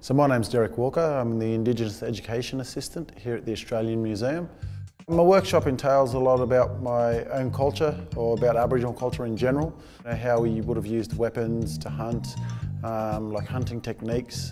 So my name's Derek Walker. I'm the Indigenous Education Assistant here at the Australian Museum. My workshop entails a lot about my own culture, or about Aboriginal culture in general. How we would have used weapons to hunt, like hunting techniques.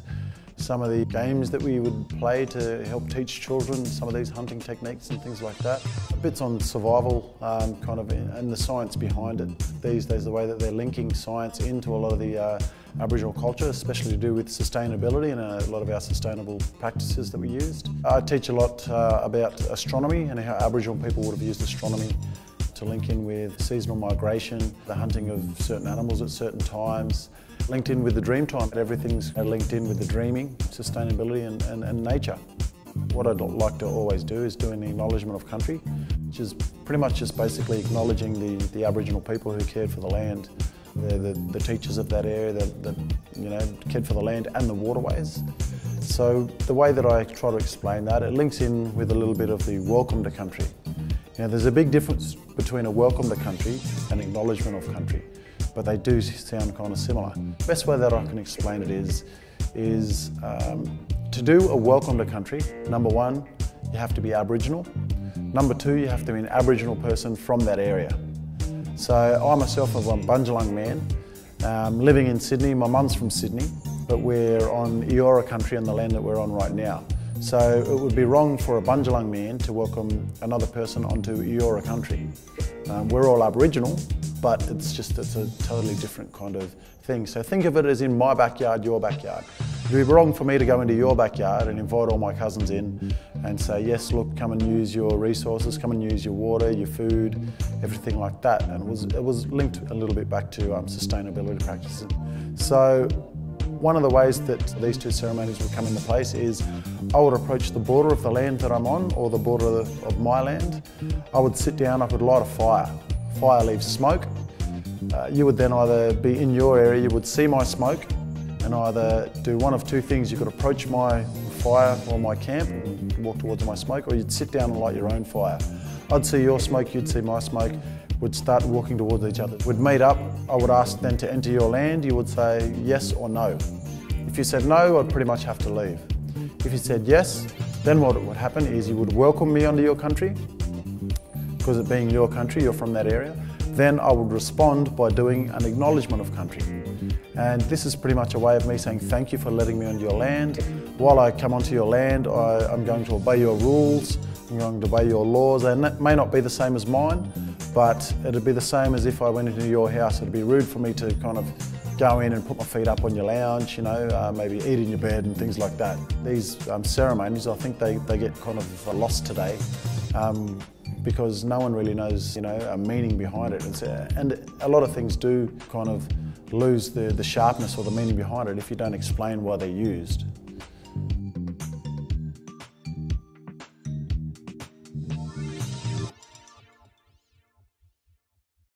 Some of the games that we would play to help teach children some of these hunting techniques and things like that. Bits on survival, and the science behind it. These days, the way that they're linking science into a lot of the Aboriginal culture, especially to do with sustainability and a lot of our sustainable practices that we used. I teach a lot about astronomy and how Aboriginal people would have used astronomy to link in with seasonal migration, the hunting of certain animals at certain times, linked in with the dream time. Everything's linked in with the dreaming, sustainability and nature. What I'd like to always do is do an acknowledgement of country, which is pretty much just basically acknowledging the Aboriginal people who cared for the land. They're the teachers of that area that cared for the land and the waterways. So the way that I try to explain that, it links in with a little bit of the welcome to country. There's a big difference between a welcome to country and acknowledgement of country, but they do sound kind of similar. The best way that I can explain it is to do a welcome to country, number one, you have to be Aboriginal. Number two, you have to be an Aboriginal person from that area. So I myself am a Bundjalung man, living in Sydney. My mum's from Sydney, but we're on Eora country on the land that we're on right now. So it would be wrong for a Bundjalung man to welcome another person onto Eora country. We're all Aboriginal, but it's a totally different kind of thing. So think of it as in my backyard, your backyard. It would be wrong for me to go into your backyard and invite all my cousins in and say, yes, look, come and use your resources, come and use your water, your food, everything like that. And it was linked a little bit back to sustainability practices. So one of the ways that these two ceremonies would come into place is I would approach the border of the land that I'm on, or the border of my land. I would sit down, I would light a fire. Fire leaves smoke. You would then either be in your area, you would see my smoke, and either do one of two things. You could approach my fire or my camp and walk towards my smoke, or you'd sit down and light your own fire. I'd see your smoke, you'd see my smoke, we'd start walking towards each other. We'd meet up, I would ask then to enter your land, you would say yes or no. If you said no, I'd pretty much have to leave. If you said yes, then what would happen is you would welcome me onto your country, because it being your country, you're from that area. Then I would respond by doing an acknowledgement of country. And this is pretty much a way of me saying thank you for letting me onto your land. While I come onto your land, I'm going to obey your rules, I'm going to obey your laws, and that may not be the same as mine, but it'd be the same as if I went into your house. It'd be rude for me to kind of go in and put my feet up on your lounge, maybe eat in your bed and things like that. These ceremonies, I think they get kind of lost today. Because no one really knows, a meaning behind it. And a lot of things do kind of lose the sharpness or the meaning behind it if you don't explain why they're used.